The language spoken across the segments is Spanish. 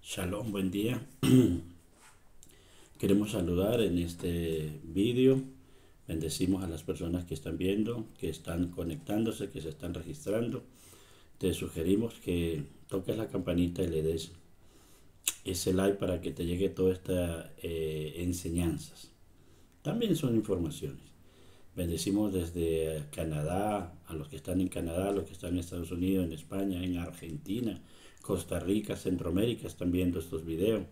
Shalom, buen día. Queremos saludar en este vídeo. Bendecimos a las personas que están viendo, que están conectándose, que se están registrando. Te sugerimos que toques la campanita y le des ese like para que te llegue toda esta enseñanzas. También son informaciones. Bendecimos desde Canadá, a los que están en Canadá, a los que están en Estados Unidos, en España, en Argentina, Costa Rica, Centroamérica, están viendo estos videos.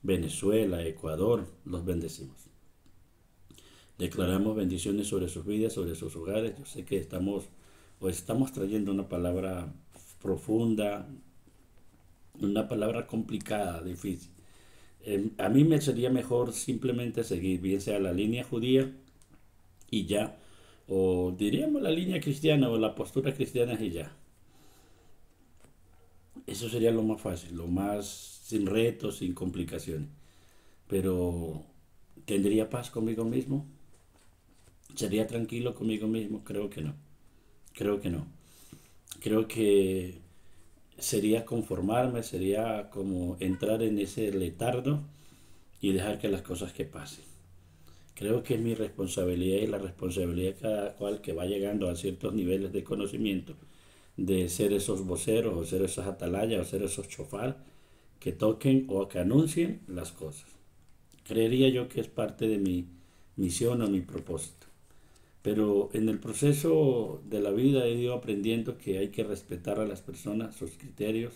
Venezuela, Ecuador, los bendecimos. Declaramos bendiciones sobre sus vidas, sobre sus hogares. Yo sé que estamos trayendo una palabra profunda, una palabra complicada, difícil. A mí me sería mejor simplemente seguir, bien sea la línea judía y ya, o diríamos la línea cristiana o la postura cristiana y ya. Eso sería lo más fácil, lo más sin retos, sin complicaciones. Pero ¿tendría paz conmigo mismo? ¿Sería tranquilo conmigo mismo? Creo que no. Creo que no. Creo que sería conformarme, sería como entrar en ese letargo y dejar que las cosas que pasen. Creo que es mi responsabilidad y la responsabilidad de cada cual que va llegando a ciertos niveles de conocimiento de ser esos voceros o ser esos atalayas o ser esos chofar que toquen o que anuncien las cosas. Creería yo que es parte de mi misión o mi propósito. Pero en el proceso de la vida he ido aprendiendo que hay que respetar a las personas, sus criterios,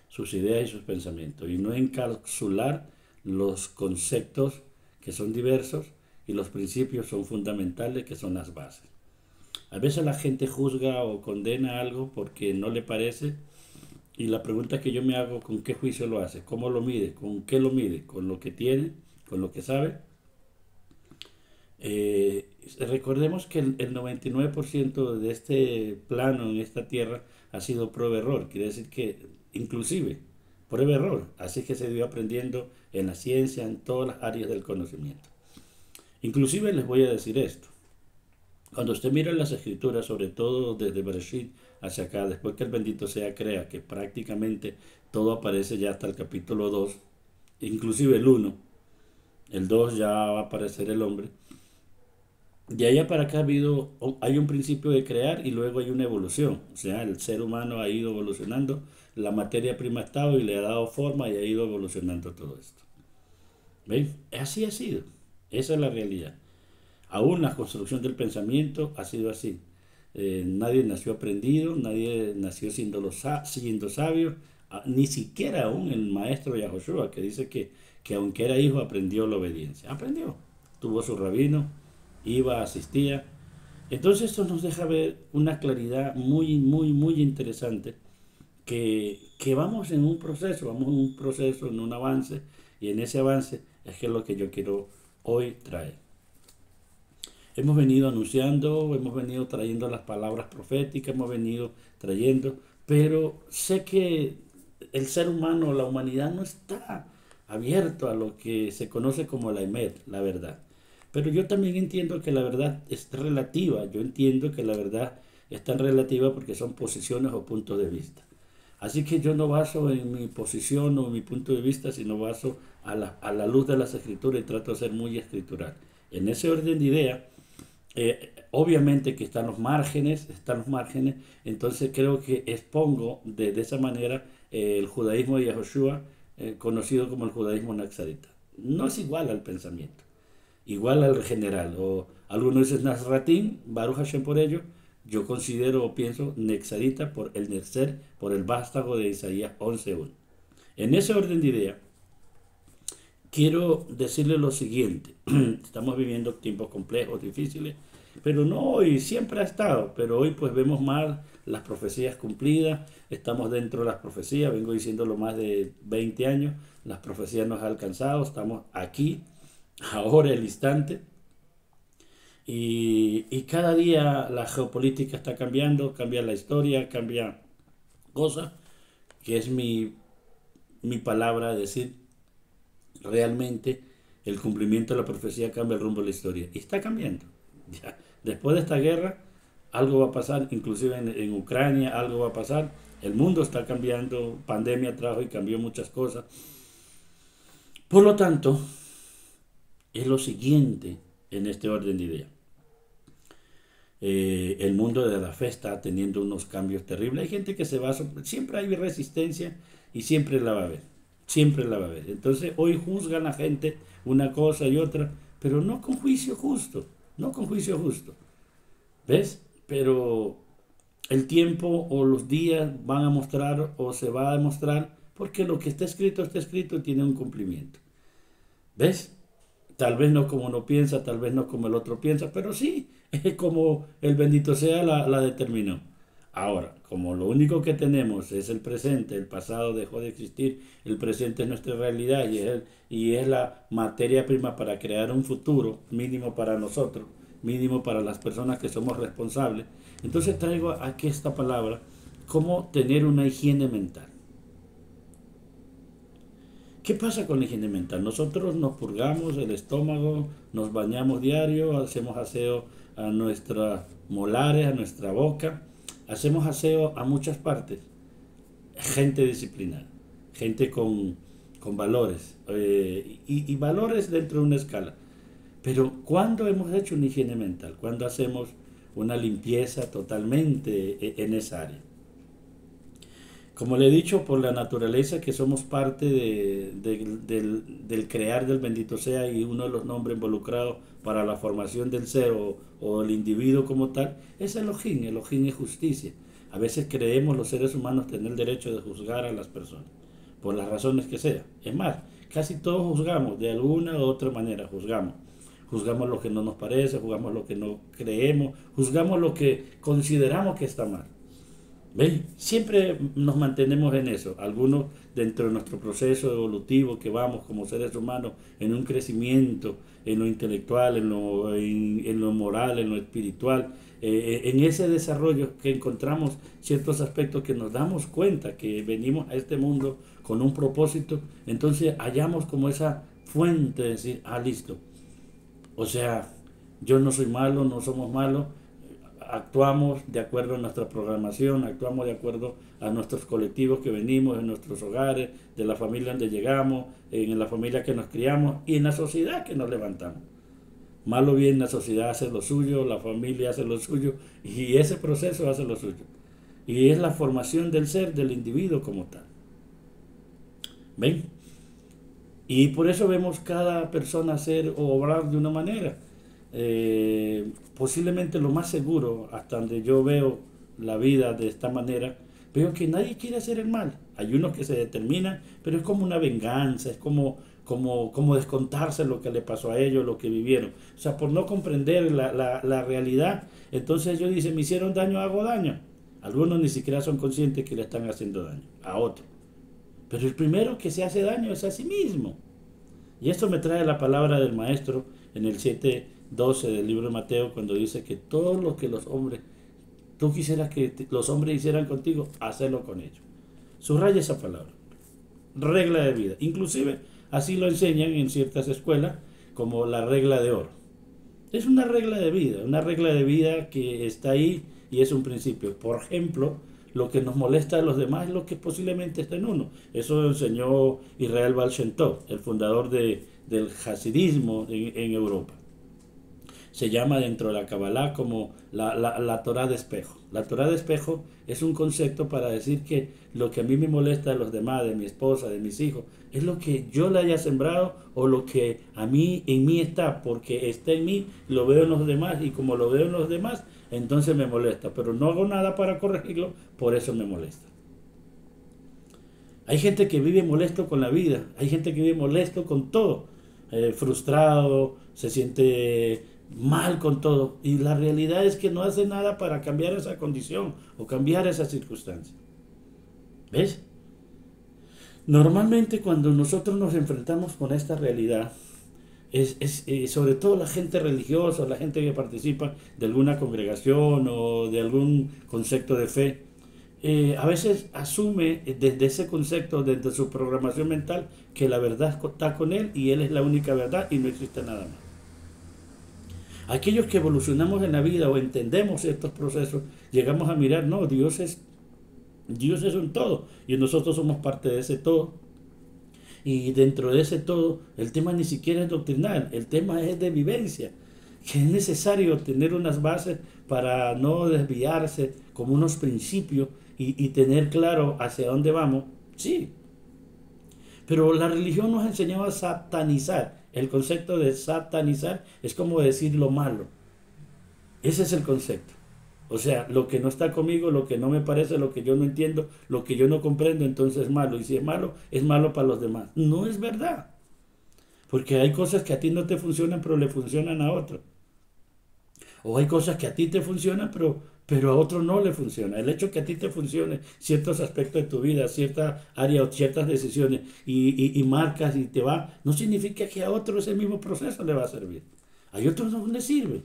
sus ideas y sus pensamientos, y no encapsular los conceptos que son diversos y los principios son fundamentales, que son las bases. A veces la gente juzga o condena algo porque no le parece, y la pregunta que yo me hago: ¿con qué juicio lo hace? ¿Cómo lo mide? ¿Con qué lo mide? ¿Con lo que tiene? ¿Con lo que sabe? Recordemos que el 99% de este plano en esta tierra ha sido prueba-error. Quiere decir que inclusive prueba-error. Así que se dio aprendiendo en la ciencia, en todas las áreas del conocimiento. Inclusive les voy a decir esto. Cuando usted mira las escrituras, sobre todo desde Bereshit hacia acá, después que el bendito sea crea, que prácticamente todo aparece ya hasta el capítulo 2, inclusive el 1, el 2 ya va a aparecer el hombre. De allá para acá hay un principio de crear y luego hay una evolución. O sea, el ser humano ha ido evolucionando, la materia prima ha estado y le ha dado forma y ha ido evolucionando todo esto. ¿Ven? Así ha sido. Esa es la realidad. Aún la construcción del pensamiento ha sido así. Nadie nació aprendido, nadie nació siendo sabio, ni siquiera aún el maestro Yahoshua, que dice que aunque era hijo aprendió la obediencia. Aprendió, tuvo su rabino, iba, asistía. Entonces esto nos deja ver una claridad muy, muy, muy interesante, que vamos en un proceso, en un avance, y en ese avance es que es lo que yo quiero hoy traer. Hemos venido anunciando, hemos venido trayendo las palabras proféticas, hemos venido trayendo, pero sé que el ser humano, la humanidad no está abierto a lo que se conoce como la emet, la verdad. Pero yo también entiendo que la verdad es relativa, yo entiendo que la verdad es tan relativa porque son posiciones o puntos de vista. Así que yo no baso en mi posición o mi punto de vista, sino baso a la luz de las escrituras y trato de ser muy escritural. En ese orden de ideas, obviamente que están los márgenes, entonces creo que expongo de esa manera el judaísmo de Yahoshua, conocido como el judaísmo naxarita. No es igual al pensamiento, igual al general, o algunos dicen Nazratín, Baruch Hashem por ello. Yo considero o pienso Nexarita por el Nexer, por el vástago de Isaías 11:1. En ese orden de idea, quiero decirle lo siguiente. Estamos viviendo tiempos complejos, difíciles, pero no hoy, siempre ha estado, pero hoy pues vemos más las profecías cumplidas, estamos dentro de las profecías, vengo diciéndolo más de 20 años, las profecías nos han alcanzado, estamos aquí, ahora el instante, y cada día la geopolítica está cambiando, cambia la historia, cambia cosas, que es mi palabra de decir, realmente el cumplimiento de la profecía cambia el rumbo de la historia. Y está cambiando. Ya. Después de esta guerra, algo va a pasar, inclusive en Ucrania, algo va a pasar. El mundo está cambiando, pandemia trajo y cambió muchas cosas. Por lo tanto, es lo siguiente en este orden de ideas. El mundo de la fe está teniendo unos cambios terribles. Hay gente que se va, siempre hay resistencia y siempre la va a haber, siempre la va a haber. Entonces hoy juzgan a la gente una cosa y otra, pero no con juicio justo, no con juicio justo. ¿Ves? Pero el tiempo o los días van a mostrar o se va a demostrar porque lo que está escrito y tiene un cumplimiento. ¿Ves? Tal vez no como uno piensa, tal vez no como el otro piensa, pero sí, es como el bendito sea la determinó. Ahora, como lo único que tenemos es el presente, el pasado dejó de existir, el presente es nuestra realidad y es la materia prima para crear un futuro mínimo para nosotros, mínimo para las personas que somos responsables. Entonces traigo aquí esta palabra, cómo tener una higiene mental. ¿Qué pasa con la higiene mental? Nosotros nos purgamos el estómago, nos bañamos diario, hacemos aseo a nuestras molares, a nuestra boca, hacemos aseo a muchas partes. Gente disciplinada, gente con valores y valores dentro de una escala. Pero ¿cuándo hemos hecho una higiene mental? ¿Cuándo hacemos una limpieza totalmente en esa área? Como le he dicho, por la naturaleza que somos parte del crear del bendito sea y uno de los nombres involucrados para la formación del ser o el individuo como tal, es Elohim. Elohim es justicia. A veces creemos los seres humanos tener el derecho de juzgar a las personas, por las razones que sea. Es más, casi todos juzgamos, de alguna u otra manera juzgamos. Juzgamos lo que no nos parece, juzgamos lo que no creemos, juzgamos lo que consideramos que está mal. ¿Ven? Siempre nos mantenemos en eso. Algunos dentro de nuestro proceso evolutivo que vamos como seres humanos en un crecimiento, en lo intelectual, en lo moral, en lo espiritual, en ese desarrollo que encontramos ciertos aspectos que nos damos cuenta que venimos a este mundo con un propósito, entonces hallamos como esa fuente de decir, listo. O sea, yo no soy malo, no somos malos, actuamos de acuerdo a nuestra programación, actuamos de acuerdo a nuestros colectivos que venimos, en nuestros hogares, de la familia donde llegamos, en la familia que nos criamos y en la sociedad que nos levantamos. Mal o bien la sociedad hace lo suyo, la familia hace lo suyo y ese proceso hace lo suyo. Y es la formación del ser, del individuo como tal. ¿Ven? Y por eso vemos cada persona hacer o obrar de una manera. Posiblemente lo más seguro, hasta donde yo veo la vida de esta manera, veo que nadie quiere hacer el mal. Hay unos que se determinan, pero es como una venganza, es como descontarse lo que le pasó a ellos, lo que vivieron. O sea, por no comprender la realidad, entonces ellos dicen, me hicieron daño, hago daño. Algunos ni siquiera son conscientes que le están haciendo daño a otro. Pero el primero que se hace daño es a sí mismo. Y esto me trae la palabra del maestro en el 7:12 del libro de Mateo, cuando dice que todo lo que los hombres, tú quisieras que los hombres hicieran contigo, hazlo con ellos. Subraya esa palabra. Regla de vida. Inclusive así lo enseñan en ciertas escuelas como la regla de oro. Es una regla de vida que está ahí y es un principio. Por ejemplo, lo que nos molesta a los demás es lo que posiblemente está en uno. Eso enseñó Israel Baal Shem Tov, el fundador del hasidismo en Europa. Se llama dentro de la Kabbalah como la Torah de espejo. La Torah de espejo es un concepto para decir que lo que a mí me molesta de los demás, de mi esposa, de mis hijos, es lo que yo le haya sembrado o lo que en mí está, porque está en mí, lo veo en los demás y como lo veo en los demás, entonces me molesta, pero no hago nada para corregirlo, por eso me molesta. Hay gente que vive molesto con la vida, hay gente que vive molesto con todo, frustrado, se siente mal con todo, y la realidad es que no hace nada para cambiar esa condición o cambiar esa circunstancia. ¿Ves? Normalmente cuando nosotros nos enfrentamos con esta realidad, sobre todo la gente religiosa, la gente que participa de alguna congregación o de algún concepto de fe, a veces asume desde ese concepto, desde su programación mental, que la verdad está con él y él es la única verdad y no existe nada más. Aquellos que evolucionamos en la vida o entendemos estos procesos, llegamos a mirar, no, Dios es Dios es un todo y nosotros somos parte de ese todo. Y dentro de ese todo, el tema ni siquiera es doctrinal, el tema es de vivencia, que es necesario tener unas bases para no desviarse, como unos principios y tener claro hacia dónde vamos. Sí, pero la religión nos ha enseñado a satanizar. El concepto de satanizar es como decir lo malo. Ese es el concepto. O sea, lo que no está conmigo, lo que no me parece, lo que yo no entiendo, lo que yo no comprendo, entonces es malo. Y si es malo para los demás. No es verdad. Porque hay cosas que a ti no te funcionan, pero le funcionan a otro. O hay cosas que a ti te funcionan, pero a otro no le funciona. El hecho que a ti te funcione ciertos aspectos de tu vida, cierta área o ciertas decisiones y marcas y te va, no significa que a otro ese mismo proceso le va a servir. A otros no le sirve.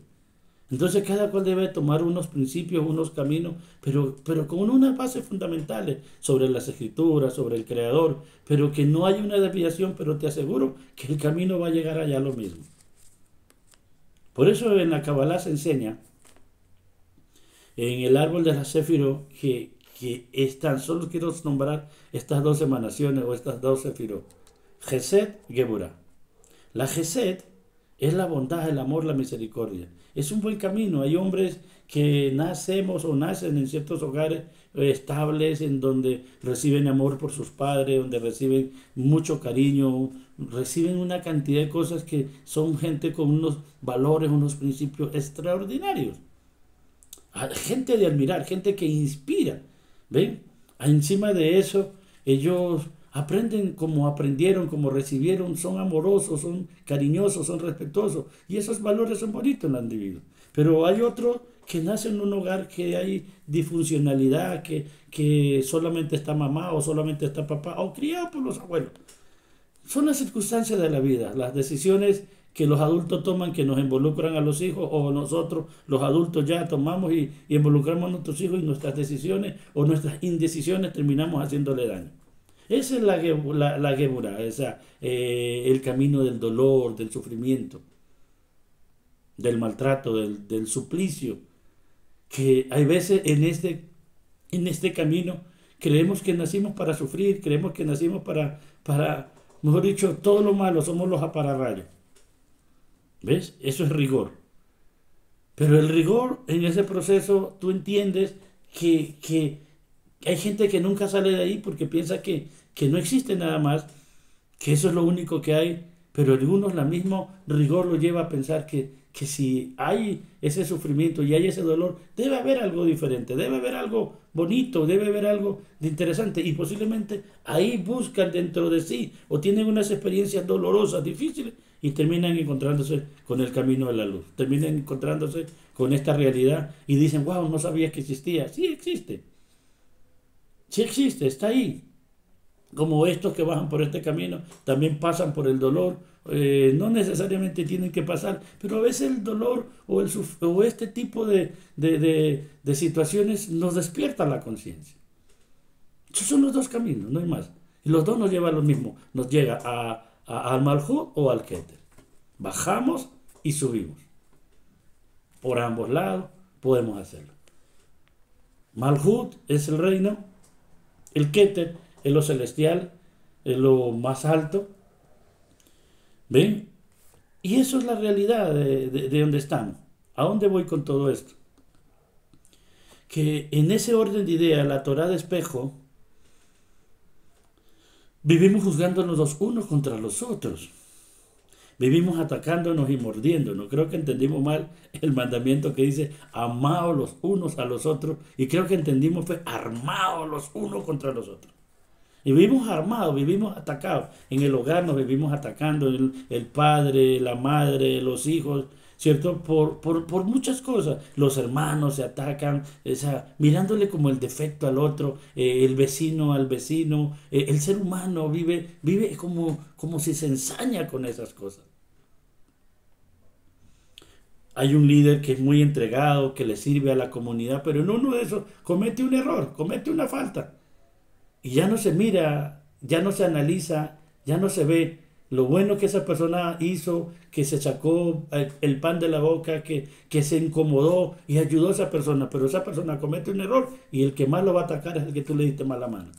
Entonces cada cual debe tomar unos principios, unos caminos, pero con unas bases fundamentales sobre las escrituras, sobre el Creador, pero que no haya una desviación, pero te aseguro que el camino va a llegar allá lo mismo. Por eso en la Kabbalah se enseña, en el árbol de la Sefirot, que están, solo quiero nombrar estas dos emanaciones o estas dos Sefirot, Gesed, Geburah. La Gesed es la bondad, el amor, la misericordia. Es un buen camino. Hay hombres que nacemos o nacen en ciertos hogares estables, en donde reciben amor por sus padres, donde reciben mucho cariño, reciben una cantidad de cosas que son gente con unos valores, unos principios extraordinarios. Gente de admirar, gente que inspira. ¿Ven? Encima de eso, ellos aprenden como aprendieron, como recibieron, son amorosos, son cariñosos, son respetuosos. Y esos valores son bonitos en el individuo. Pero hay otros que nacen en un hogar que hay disfuncionalidad, que solamente está mamá o solamente está papá, o criado por los abuelos. Son las circunstancias de la vida, las decisiones que los adultos toman que nos involucran a los hijos o nosotros los adultos ya tomamos y involucramos a nuestros hijos y nuestras decisiones o nuestras indecisiones terminamos haciéndole daño. Esa es la Geburah, el camino del dolor, del sufrimiento, del maltrato, del suplicio, que hay veces en este camino creemos que nacimos para sufrir, creemos que nacimos mejor dicho, todo lo malo, somos los apararrayos. ¿Ves? Eso es rigor. Pero el rigor en ese proceso, tú entiendes que hay gente que nunca sale de ahí porque piensa que no existe nada más, que eso es lo único que hay, pero algunos la mismo rigor lo lleva a pensar que si hay ese sufrimiento y hay ese dolor, debe haber algo diferente, debe haber algo bonito, debe haber algo de interesante y posiblemente ahí buscan dentro de sí o tienen unas experiencias dolorosas, difíciles y terminan encontrándose con el camino de la luz, terminan encontrándose con esta realidad y dicen, wow, no sabía que existía. Sí existe, está ahí. Como estos que bajan por este camino, también pasan por el dolor, no necesariamente tienen que pasar, pero a veces el dolor o este tipo de situaciones nos despierta la conciencia. Esos son los dos caminos, no hay más. Y los dos nos llevan a lo mismo, nos llega al Malhut o al Keter. Bajamos y subimos. Por ambos lados podemos hacerlo. Malhut es el reino, el Keter es lo celestial, es lo más alto. ¿Ven? Y eso es la realidad de donde estamos. ¿A dónde voy con todo esto? Que en ese orden de ideas, la Torah de espejo, vivimos juzgándonos los unos contra los otros. Vivimos atacándonos y mordiéndonos. Creo que entendimos mal el mandamiento que dice amaos los unos a los otros. Y creo que entendimos fue armaos los unos contra los otros. Y vivimos armados, vivimos atacados. En el hogar nos vivimos atacando, el padre, la madre, los hijos, ¿cierto? Por muchas cosas. Los hermanos se atacan, mirándole como el defecto al otro, el vecino al vecino. El ser humano vive como si se ensaña con esas cosas. Hay un líder que es muy entregado, que le sirve a la comunidad, pero en uno de esos comete un error, comete una falta. Y ya no se mira, ya no se analiza, ya no se ve lo bueno que esa persona hizo, que se sacó el pan de la boca, que se incomodó y ayudó a esa persona, pero esa persona comete un error y el que más lo va a atacar es el que tú le diste mala mano.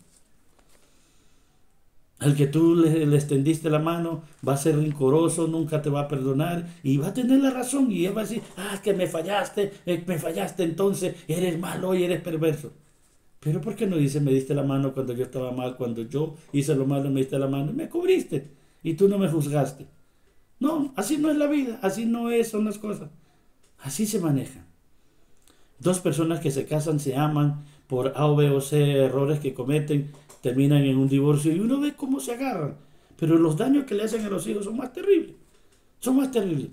Al que tú le extendiste la mano va a ser rencoroso, nunca te va a perdonar y va a tener la razón y él va a decir, que me fallaste entonces, eres malo y eres perverso. Pero ¿por qué no dice, me diste la mano cuando yo estaba mal, cuando yo hice lo malo, me diste la mano y me cubriste y tú no me juzgaste? No, así no es la vida, así no son las cosas. Así se maneja. Dos personas que se casan, se aman, por A o B o C errores que cometen, terminan en un divorcio y uno ve cómo se agarran. Pero los daños que le hacen a los hijos son más terribles. Son más terribles.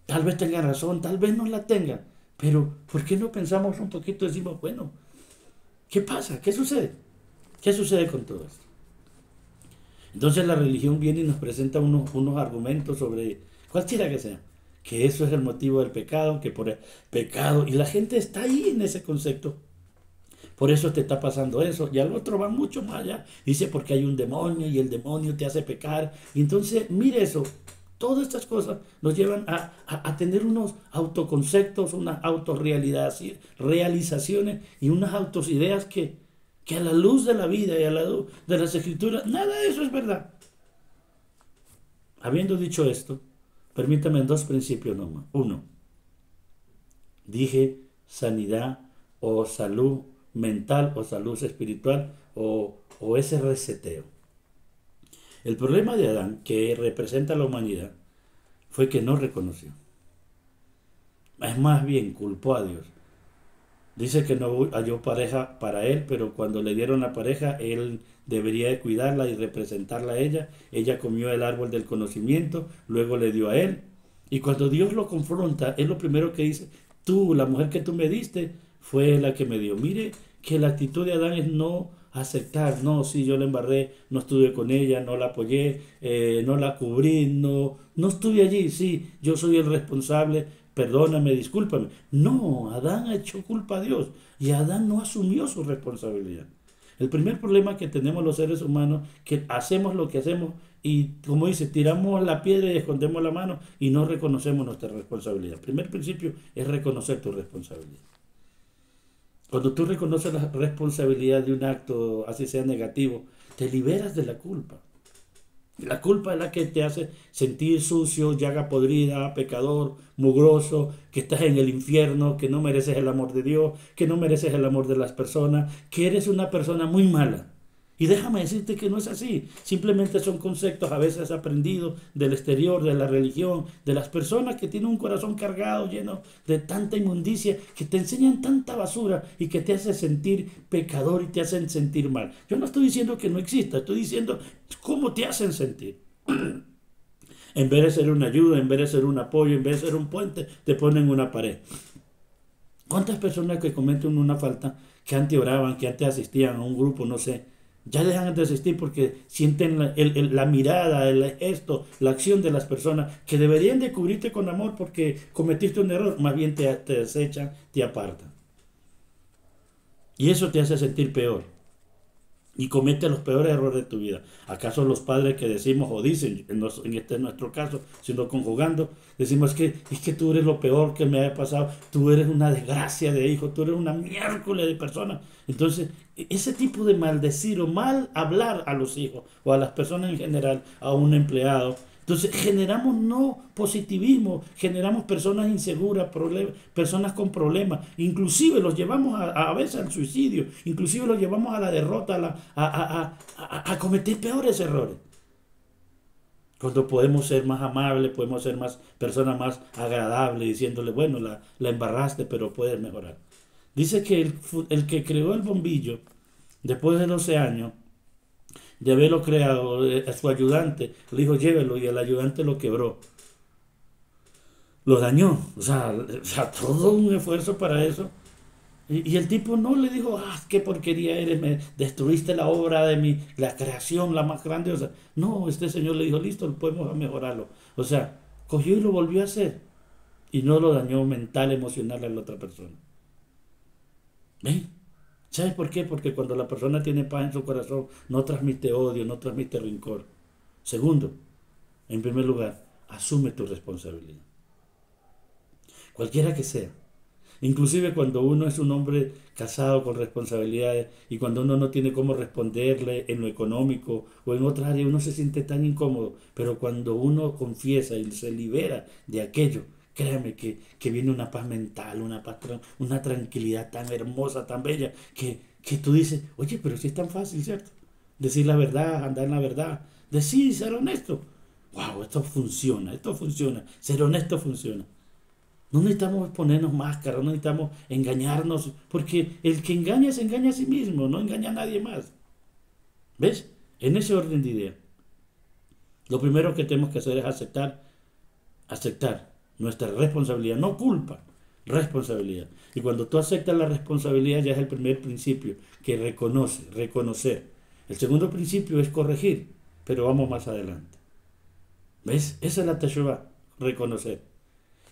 Tal vez tengan razón, tal vez no la tengan. Pero ¿por qué no pensamos un poquito y decimos, bueno, ¿qué pasa? ¿Qué sucede? ¿Qué sucede con todo esto? Entonces la religión viene y nos presenta unos argumentos sobre cualquiera que sea, que eso es el motivo del pecado, que por el pecado, y la gente está ahí en ese concepto. Por eso te está pasando eso. Y al otro va mucho más allá. Dice porque hay un demonio y el demonio te hace pecar. Y entonces, mire eso. Todas estas cosas nos llevan a tener unos autoconceptos, unas autorrealizaciones y unas autosideas que a la luz de la vida y a la luz de las escrituras, nada de eso es verdad. Habiendo dicho esto, permítame dos principios nomás. Uno, dije sanidad o salud mental o salud espiritual o ese reseteo. El problema de Adán, que representa a la humanidad, fue que no reconoció. Es más bien culpó a Dios. Dice que no halló pareja para él, pero cuando le dieron la pareja, él debería de cuidarla y representarla a ella. Ella comió el árbol del conocimiento, luego le dio a él. Y cuando Dios lo confronta, es lo primero que dice, tú, la mujer que tú me diste, fue la que me dio. Mire que la actitud de Adán es no aceptar, no, sí, yo la embarré, no estuve con ella, no la apoyé, no la cubrí, no estuve allí, sí, yo soy el responsable, perdóname, discúlpame. No, Adán ha hecho culpa a Dios y Adán no asumió su responsabilidad. El primer problema que tenemos los seres humanos, que hacemos lo que hacemos y, como dice, tiramos la piedra y escondemos la mano y no reconocemos nuestra responsabilidad. El primer principio es reconocer tu responsabilidad. Cuando tú reconoces la responsabilidad de un acto, así sea negativo, te liberas de la culpa. La culpa es la que te hace sentir sucio, llaga podrida, pecador, mugroso, que estás en el infierno, que no mereces el amor de Dios, que no mereces el amor de las personas, que eres una persona muy mala. Y déjame decirte que no es así. Simplemente son conceptos a veces aprendidos del exterior, de la religión, de las personas que tienen un corazón cargado, lleno de tanta inmundicia, que te enseñan tanta basura y que te hacen sentir pecador y te hacen sentir mal. Yo no estoy diciendo que no exista, estoy diciendo cómo te hacen sentir. En vez de ser una ayuda, en vez de ser un apoyo, en vez de ser un puente, te ponen una pared. ¿Cuántas personas que cometen una falta, que antes oraban, que antes asistían a un grupo, no sé, ya dejan de asistir porque sienten la mirada, el gesto, la acción de las personas que deberían de cubrirte con amor porque cometiste un error, más bien te desechan, te apartan? Y eso te hace sentir peor y comete los peores errores de tu vida. ¿Acaso los padres que decimos o dicen, en este nuestro caso, siendo conjugando, decimos es que tú eres lo peor que me ha pasado, tú eres una desgracia de hijo, tú eres una miércoles de persona? Entonces, ese tipo de maldecir o mal hablar a los hijos o a las personas en general, a un empleado, entonces generamos no positivismo, generamos personas inseguras, personas con problemas, inclusive los llevamos a veces al suicidio, inclusive los llevamos a la derrota, a cometer peores errores. Cuando podemos ser más amables, podemos ser más personas más agradables, diciéndole, bueno, la embarraste, pero puedes mejorar. Dice que el que creó el bombillo, después de 12 años, de haberlo creado, a su ayudante, le dijo llévelo y el ayudante lo quebró, lo dañó, o sea, todo un esfuerzo para eso. Y el tipo no le dijo, qué porquería eres, me destruiste la obra de la creación, la más grande. O sea, no, este señor le dijo, listo, podemos mejorarlo. O sea, cogió y lo volvió a hacer y no lo dañó mental, emocional a la otra persona. ¿Ven? ¿Sabes por qué? Porque cuando la persona tiene paz en su corazón, no transmite odio, no transmite rencor. Segundo, en primer lugar, asume tu responsabilidad. Cualquiera que sea. Inclusive cuando uno es un hombre casado con responsabilidades y cuando uno no tiene cómo responderle en lo económico o en otra área, uno se siente tan incómodo. Pero cuando uno confiesa y se libera de aquello, créame que viene una paz mental, una paz, una tranquilidad tan hermosa, tan bella, que tú dices, oye, pero si es tan fácil, ¿cierto? Decir la verdad, andar en la verdad, decir, ser honesto. Wow, esto funciona, esto funciona. Ser honesto funciona. No necesitamos ponernos máscaras, no necesitamos engañarnos, porque el que engaña se engaña a sí mismo, no engaña a nadie más. ¿Ves? En ese orden de idea, lo primero que tenemos que hacer es aceptar nuestra responsabilidad, no culpa, responsabilidad. Y cuando tú aceptas la responsabilidad ya es el primer principio, que reconocer. El segundo principio es corregir, pero vamos más adelante. ¿Ves? Esa es la teshuvá, reconocer.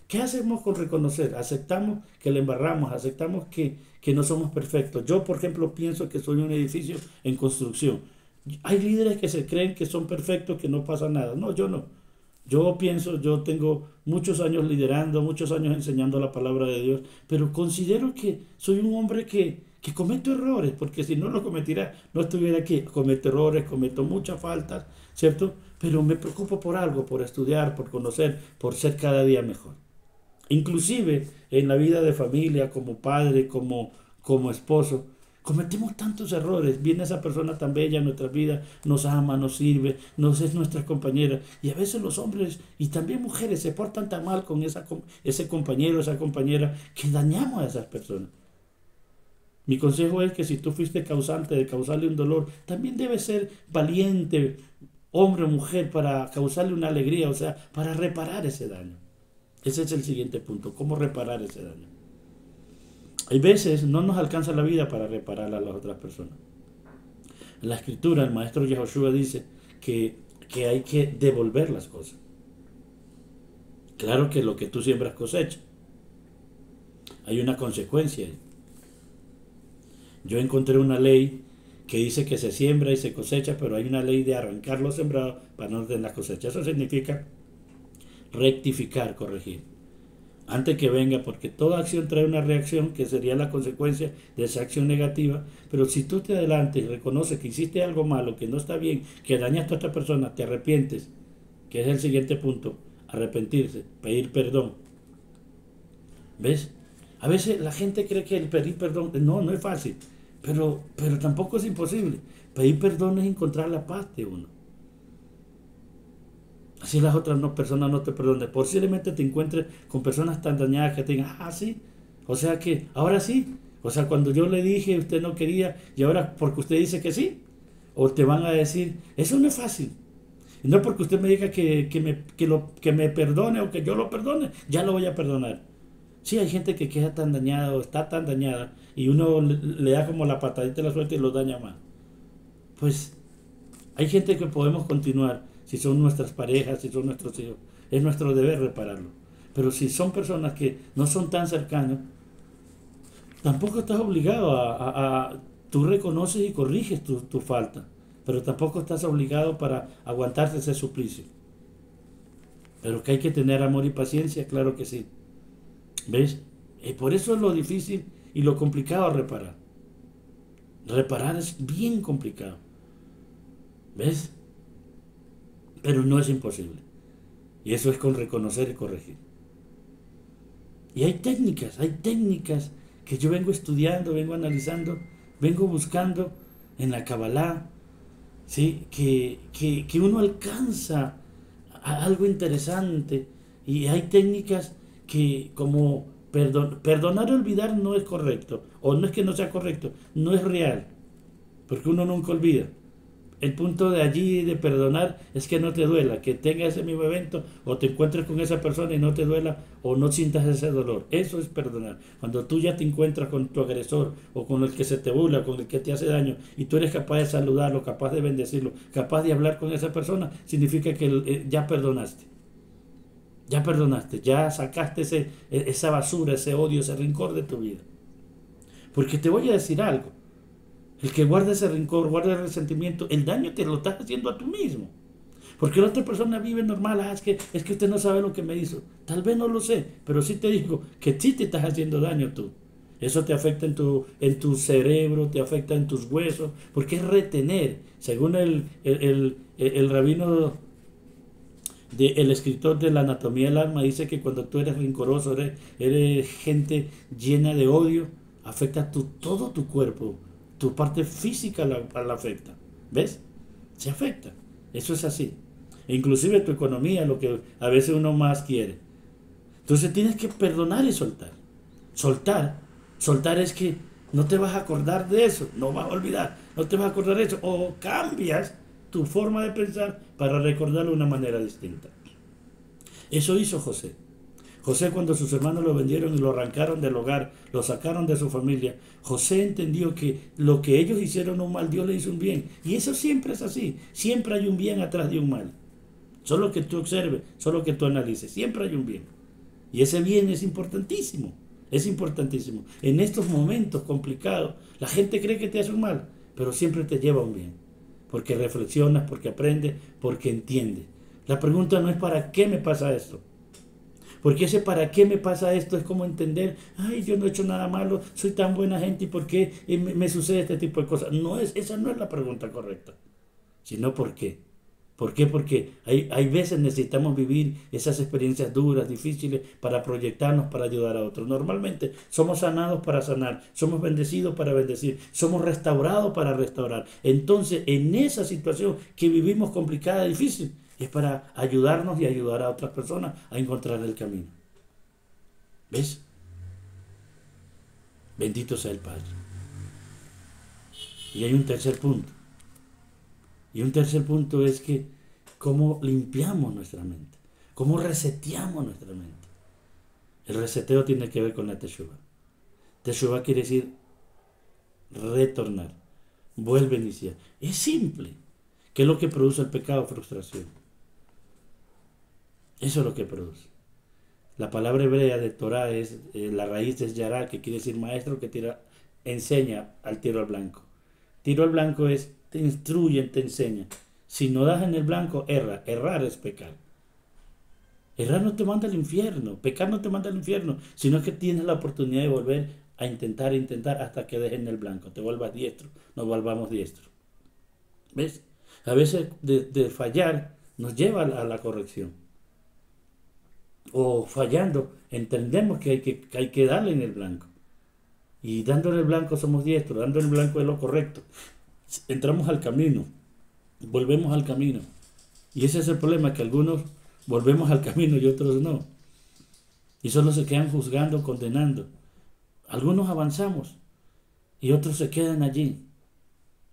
¿Qué hacemos con reconocer? Aceptamos que le embarramos, aceptamos que no somos perfectos. Yo, por ejemplo, pienso que soy un edificio en construcción. Hay líderes que se creen que son perfectos, que no pasa nada. No, yo no. Yo pienso, yo tengo muchos años liderando, muchos años enseñando la palabra de Dios, pero considero que soy un hombre que cometo errores, porque si no lo cometiera, no estuviera aquí. Cometo errores, cometo muchas faltas, ¿cierto? Pero me preocupo por algo, por estudiar, por conocer, por ser cada día mejor. Inclusive en la vida de familia, como padre, como esposo, cometemos tantos errores. Viene esa persona tan bella en nuestra vida, nos ama, nos sirve, nos es nuestra compañera. Y a veces los hombres y también mujeres se portan tan mal con ese compañero, esa compañera, que dañamos a esas personas. Mi consejo es que si tú fuiste causante de causarle un dolor, también debes ser valiente, hombre o mujer, para causarle una alegría, o sea, para reparar ese daño. Ese es el siguiente punto, cómo reparar ese daño. Hay veces no nos alcanza la vida para reparar a las otras personas. En la escritura el maestro Yehoshua dice que hay que devolver las cosas. Claro que lo que tú siembras cosecha. Hay una consecuencia ahí. Yo encontré una ley que dice que se siembra y se cosecha, pero hay una ley de arrancar lo sembrado para no tener la cosecha. Eso significa rectificar, corregir. Antes que venga, porque toda acción trae una reacción que sería la consecuencia de esa acción negativa, pero si tú te adelantas y reconoces que hiciste algo malo, que no está bien, que dañaste a otra persona, te arrepientes, que es el siguiente punto, arrepentirse, pedir perdón. ¿Ves? A veces la gente cree que el pedir perdón, no es fácil, pero tampoco es imposible. Pedir perdón es encontrar la paz de uno. Así las otras personas no te perdonen. Posiblemente te encuentres con personas tan dañadas que te digan, sí, o sea que, ahora sí. O sea, cuando yo le dije, usted no quería, y ahora porque usted dice que sí. O te van a decir, eso no es fácil. Y no porque usted me diga que me perdone o que yo lo perdone, ya lo voy a perdonar. Sí, hay gente que queda tan dañada o está tan dañada y uno le da como la patadita de la suerte y lo daña más. Pues hay gente que podemos continuar, si son nuestras parejas, si son nuestros hijos. Es nuestro deber repararlo. Pero si son personas que no son tan cercanas, tampoco estás obligado tú reconoces y corriges tu falta, pero tampoco estás obligado para aguantarte ese suplicio. Pero que hay que tener amor y paciencia, claro que sí. ¿Ves? Y por eso es lo difícil y lo complicado a reparar. Reparar es bien complicado. ¿Ves? Pero no es imposible. Y eso es con reconocer y corregir. Y hay técnicas que yo vengo estudiando, vengo analizando, vengo buscando en la Kabbalah, ¿sí? que uno alcanza a algo interesante. Y hay técnicas que como perdonar y olvidar no es correcto, o no es que no sea correcto, no es real, porque uno nunca olvida. El punto de allí de perdonar es que no te duela, que tengas ese mismo evento o te encuentres con esa persona y no te duela o no sientas ese dolor. Eso es perdonar. Cuando tú ya te encuentras con tu agresor o con el que se te burla, con el que te hace daño y tú eres capaz de saludarlo, capaz de bendecirlo, capaz de hablar con esa persona, significa que ya perdonaste. Ya perdonaste, ya sacaste esa basura, ese odio, ese rencor de tu vida. Porque te voy a decir algo. El que guarda ese rencor, guarda el resentimiento, el daño te lo estás haciendo a tú mismo. Porque la otra persona vive normal, es que usted no sabe lo que me hizo. Tal vez no lo sé, pero sí te digo que sí te estás haciendo daño tú. Eso te afecta en tu cerebro, te afecta en tus huesos, porque es retener. Según el rabino, el escritor de la anatomía del alma, dice que cuando tú eres rencoroso, eres gente llena de odio, afecta todo tu cuerpo, tu parte física la afecta. ¿Ves? Se afecta. Eso es así. E inclusive tu economía, lo que a veces uno más quiere. Entonces tienes que perdonar y soltar. Soltar. Soltar es que no te vas a acordar de eso, no vas a olvidar, no te vas a acordar de eso. O cambias tu forma de pensar para recordarlo de una manera distinta. Eso hizo José. José, cuando sus hermanos lo vendieron y lo arrancaron del hogar, lo sacaron de su familia, José entendió que lo que ellos hicieron un mal, Dios le hizo un bien. Y eso siempre es así. Siempre hay un bien atrás de un mal. Solo que tú observes, solo que tú analices. Siempre hay un bien. Y ese bien es importantísimo. Es importantísimo. En estos momentos complicados, la gente cree que te hace un mal, pero siempre te lleva a un bien. Porque reflexionas, porque aprendes, porque entiendes. La pregunta no es para qué me pasa esto. Porque ese para qué me pasa esto es como entender, ay, yo no he hecho nada malo, soy tan buena gente y por qué me sucede este tipo de cosas. Esa no es la pregunta correcta, sino por qué. ¿Por qué? Porque hay veces necesitamos vivir esas experiencias duras, difíciles, para proyectarnos, para ayudar a otros. Normalmente somos sanados para sanar, somos bendecidos para bendecir, somos restaurados para restaurar. Entonces, en esa situación que vivimos complicada, difícil, es para ayudarnos y ayudar a otras personas a encontrar el camino. ¿Ves? Bendito sea el Padre. Y hay un tercer punto. Y un tercer punto es que cómo limpiamos nuestra mente, cómo reseteamos nuestra mente. El reseteo tiene que ver con la teshuva. Teshuva quiere decir retornar, vuelve a iniciar. Es simple. ¿Qué es lo que produce el pecado? Frustración. Eso es lo que produce. La palabra hebrea de Torah es, la raíz es yará, que quiere decir maestro que enseña al tiro al blanco. Tiro al blanco es, te instruyen, te enseñan. Si no das en el blanco, erra. Errar es pecar. Errar no te manda al infierno, pecar no te manda al infierno, sino que tienes la oportunidad de volver a intentar hasta que dejes en el blanco, te vuelvas diestro, nos volvamos diestros. ¿Ves? A veces de fallar nos lleva a la corrección. O fallando, entendemos que hay que darle en el blanco. Y dándole el blanco somos diestros, dándole el blanco es lo correcto. Entramos al camino, volvemos al camino. Y ese es el problema, que algunos volvemos al camino y otros no. Y solo se quedan juzgando, condenando. Algunos avanzamos y otros se quedan allí.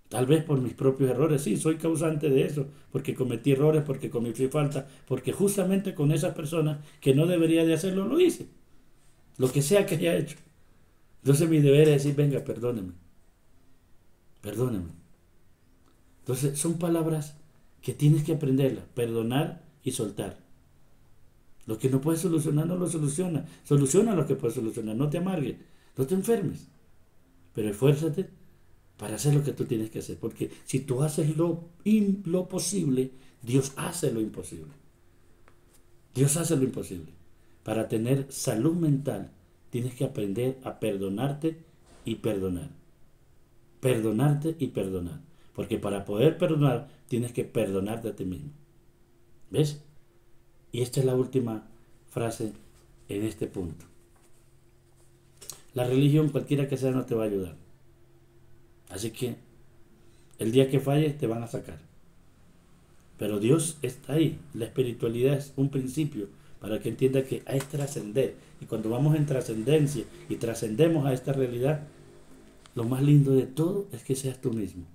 Tal vez por mis propios errores. Sí, soy causante de eso, porque cometí errores, porque cometí falta, porque justamente con esas personas que no debería de hacerlo, lo hice. Lo que sea que haya hecho. Entonces mi deber es decir, venga, perdóneme. Perdóneme. Entonces son palabras que tienes que aprenderlas. Perdonar y soltar. Lo que no puedes solucionar, no lo soluciona. Soluciona lo que puedes solucionar. No te amargues, no te enfermes. Pero esfuérzate para hacer lo que tú tienes que hacer. Porque si tú haces lo posible, Dios hace lo imposible. Dios hace lo imposible. Para tener salud mental, tienes que aprender a perdonarte y perdonar. Perdonarte y perdonar. Porque para poder perdonar, tienes que perdonarte a ti mismo. ¿Ves? Y esta es la última frase en este punto. La religión, cualquiera que sea, no te va a ayudar. Así que el día que falles te van a sacar. Pero Dios está ahí. La espiritualidad es un principio para que entienda que hay trascender. Y cuando vamos en trascendencia y trascendemos a esta realidad, lo más lindo de todo es que seas tú mismo.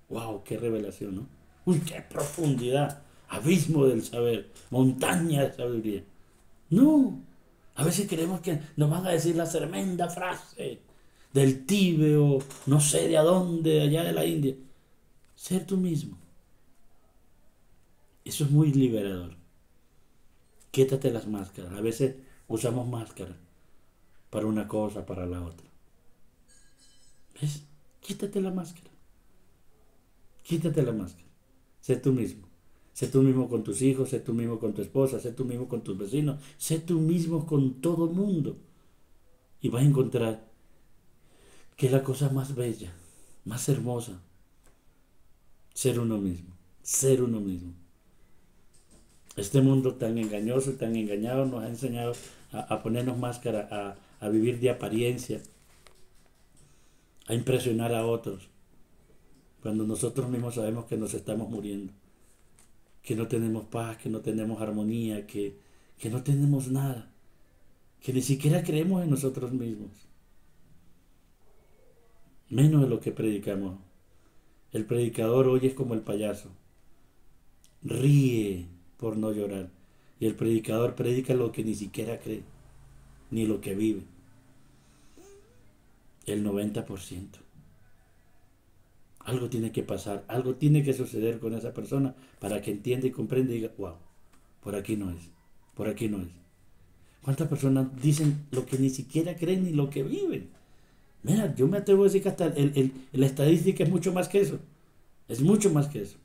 ¡Wow! ¡Qué revelación!, ¿no? ¡Uy, qué profundidad! Abismo del saber, montaña de sabiduría. No, a veces creemos que nos van a decir la tremenda frase del Tíbet o no sé de a dónde, allá de la India. Ser tú mismo. Eso es muy liberador. Quítate las máscaras. A veces usamos máscaras para una cosa, para la otra. ¿Ves? Quítate la máscara. Quítate la máscara. Sé tú mismo. Sé tú mismo con tus hijos, sé tú mismo con tu esposa, sé tú mismo con tus vecinos, sé tú mismo con todo el mundo. Y vas a encontrar que es la cosa más bella, más hermosa, ser uno mismo, ser uno mismo. Este mundo tan engañoso y tan engañado nos ha enseñado a ponernos máscara, a vivir de apariencia, a impresionar a otros, cuando nosotros mismos sabemos que nos estamos muriendo, que no tenemos paz, que no tenemos armonía, que no tenemos nada, que ni siquiera creemos en nosotros mismos, menos de lo que predicamos. El predicador hoy es como el payaso, ríe por no llorar, y el predicador predica lo que ni siquiera cree, ni lo que vive, el 90%. Algo tiene que pasar, algo tiene que suceder con esa persona para que entienda y comprenda y diga, wow, por aquí no es, por aquí no es. ¿Cuántas personas dicen lo que ni siquiera creen ni lo que viven? Mira, yo me atrevo a decir que hasta la estadística es mucho más que eso. Es mucho más que eso.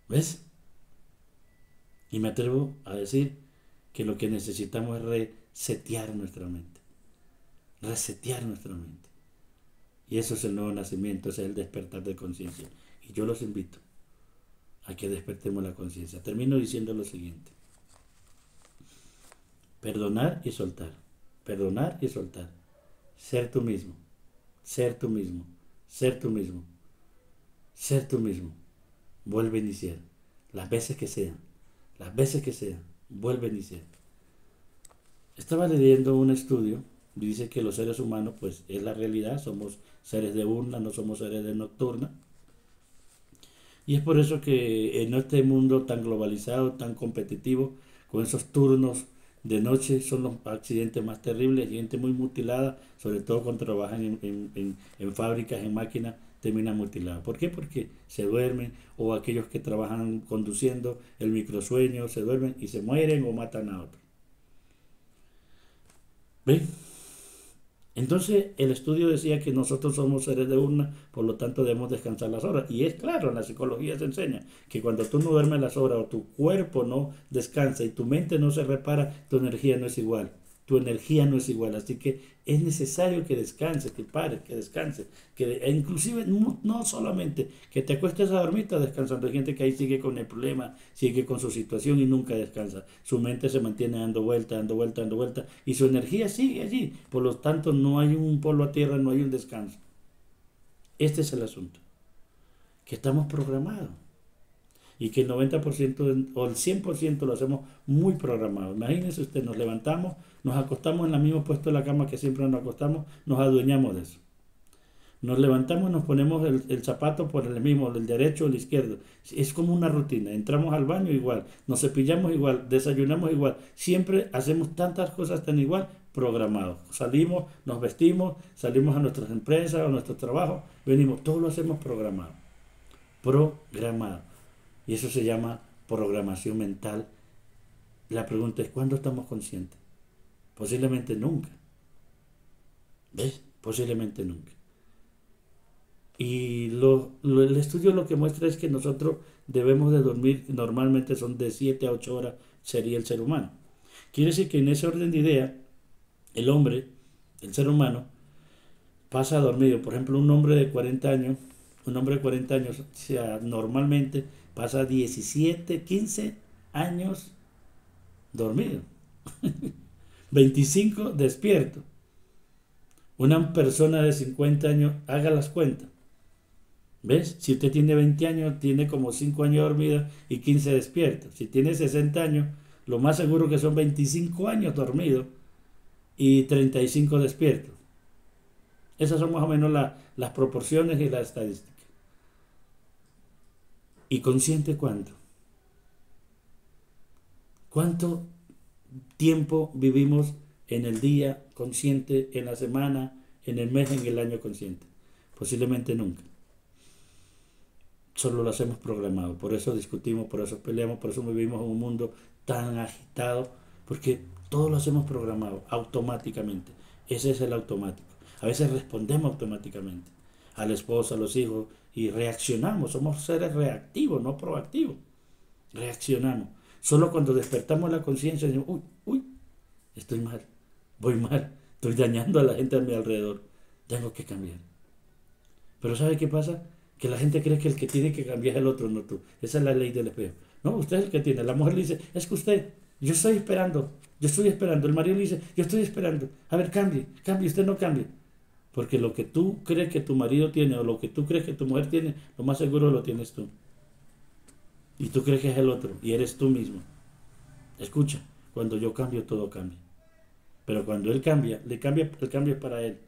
¿Ves? Y me atrevo a decir que lo que necesitamos es resetear nuestra mente. Resetear nuestra mente. Y eso es el nuevo nacimiento, ese es el despertar de conciencia. Y yo los invito a que despertemos la conciencia. Termino diciendo lo siguiente. Perdonar y soltar. Perdonar y soltar. Ser tú mismo. Ser tú mismo. Ser tú mismo. Ser tú mismo. Vuelve a iniciar. Las veces que sean. Las veces que sean. Vuelve a iniciar. Estaba leyendo un estudio. Dice que los seres humanos, pues es la realidad. Somos seres de diurna, no somos seres de nocturna. Y es por eso que en este mundo tan globalizado, tan competitivo, con esos turnos de noche, son los accidentes más terribles, gente muy mutilada, sobre todo cuando trabajan en fábricas, en máquinas, terminan mutilados. ¿Por qué? Porque se duermen, o aquellos que trabajan conduciendo, el microsueño, se duermen y se mueren o matan a otros. ¿Ven? Entonces el estudio decía que nosotros somos seres de urna, por lo tanto debemos descansar las horas. Y es claro, en la psicología se enseña que cuando tú no duermes las horas o tu cuerpo no descansa y tu mente no se repara, tu energía no es igual. Tu energía no es igual. Así que es necesario que descanses, que pares, que descanses. E inclusive no solamente que te acuestes a dormir, estás descansando. Hay gente que ahí sigue con el problema, sigue con su situación y nunca descansa. Su mente se mantiene dando vuelta, dando vuelta, dando vuelta y su energía sigue allí. Por lo tanto, no hay un polo a tierra, no hay un descanso. Este es el asunto. Que estamos programados. Y que el 90% o el 100% lo hacemos muy programado. Imagínense usted, nos levantamos, nos acostamos en el mismo puesto de la cama que siempre nos acostamos, nos adueñamos de eso. Nos levantamos, nos ponemos el zapato por el mismo, el derecho o el izquierdo. Es como una rutina. Entramos al baño igual, nos cepillamos igual, desayunamos igual. Siempre hacemos tantas cosas tan igual, programados. Salimos, nos vestimos, salimos a nuestras empresas, a nuestro trabajo, venimos, todo lo hacemos programado. Programado. Y eso se llama programación mental. La pregunta es, ¿cuándo estamos conscientes? Posiblemente nunca. ¿Ves? Posiblemente nunca. Y el estudio lo que muestra es que nosotros debemos de dormir, normalmente son de 7 a 8 horas, sería el ser humano. Quiere decir que en ese orden de idea, el hombre, el ser humano, pasa dormido. Por ejemplo, un hombre de 40 años, o sea, normalmente pasa 17, 15 años dormido. 25 despierto. Una persona de 50 años, haga las cuentas. ¿Ves? Si usted tiene 20 años, tiene como 5 años dormido y 15 despierto. Si tiene 60 años, lo más seguro que son 25 años dormidos y 35 despiertos. Esas son más o menos las proporciones y la estadística. ¿Y consciente cuánto? ¿Cuánto tiempo vivimos en el día consciente, en la semana, en el mes, en el año consciente? Posiblemente nunca. Solo lo hacemos programado. Por eso discutimos, por eso peleamos, por eso vivimos en un mundo tan agitado, porque todo lo hacemos programado, automáticamente. Ese es el automático. A veces respondemos automáticamente a la esposa, a los hijos, y reaccionamos. Somos seres reactivos, no proactivos. reaccionamos. Solo cuando despertamos la conciencia decimos, uy, uy, estoy mal, voy mal, estoy dañando a la gente a mi alrededor, tengo que cambiar. Pero ¿sabe qué pasa? Que la gente cree que el que tiene que cambiar es el otro, no tú. Esa es la ley del espejo. No, usted es el que tiene. La mujer le dice, es que usted, yo estoy esperando, yo estoy esperando. El marido le dice, yo estoy esperando. A ver, cambie, cambie, usted no cambie. Porque lo que tú crees que tu marido tiene o lo que tú crees que tu mujer tiene, lo más seguro lo tienes tú. Y tú crees que es el otro y eres tú mismo. Escucha, cuando yo cambio, todo cambia. Pero cuando él cambia, el cambio es para él.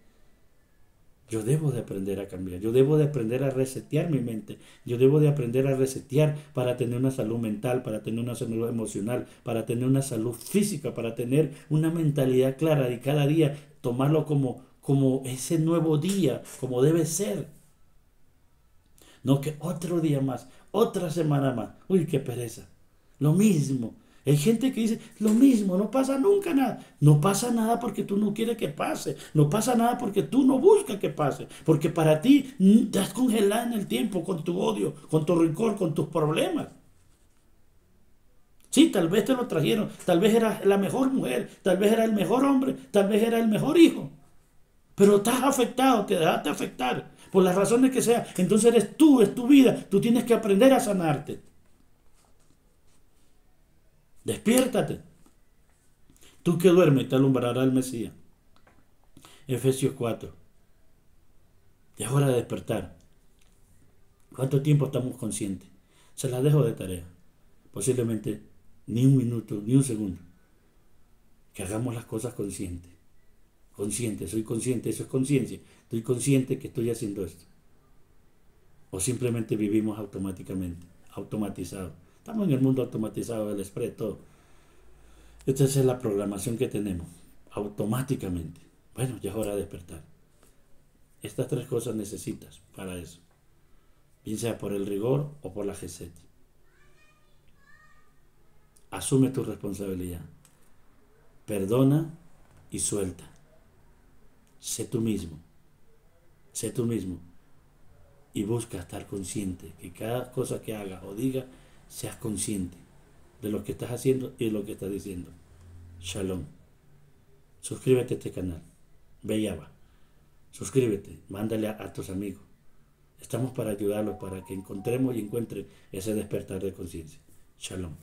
Yo debo de aprender a cambiar, yo debo de aprender a resetear mi mente, yo debo de aprender a resetear para tener una salud mental, para tener una salud emocional, para tener una salud física, para tener una mentalidad clara y cada día tomarlo como ese nuevo día, como debe ser. No que otro día más, otra semana más. Uy, qué pereza. Lo mismo. Hay gente que dice, lo mismo, no pasa nunca nada. No pasa nada porque tú no quieres que pase. No pasa nada porque tú no buscas que pase. Porque para ti estás congelada en el tiempo con tu odio, con tu rencor, con tus problemas. Sí, tal vez te lo trajeron, tal vez era la mejor mujer, tal vez era el mejor hombre, tal vez era el mejor hijo. Pero estás afectado, te dejaste afectar, por las razones que sea. Entonces eres tú, es tu vida. Tú tienes que aprender a sanarte. Despiértate. Tú que duermes te alumbrará el Mesías. Efesios 4. Es hora de despertar. ¿Cuánto tiempo estamos conscientes? Se la dejo de tarea. Posiblemente ni un minuto, ni un segundo. Que hagamos las cosas conscientes. Consciente, soy consciente, eso es conciencia. Estoy consciente que estoy haciendo esto. O simplemente vivimos automáticamente, automatizado. Estamos en el mundo automatizado del express, todo. Esta es la programación que tenemos, automáticamente. Bueno, ya es hora de despertar. Estas tres cosas necesitas para eso. Bien sea por el rigor o por la GESET. Asume tu responsabilidad. Perdona y suelta. Sé tú mismo. Sé tú mismo. Y busca estar consciente. Que cada cosa que hagas o digas, seas consciente de lo que estás haciendo y de lo que estás diciendo. Shalom. Suscríbete a este canal. Ve y va. Suscríbete. Mándale a tus amigos. Estamos para ayudarlos, para que encontremos y encuentren ese despertar de conciencia. Shalom.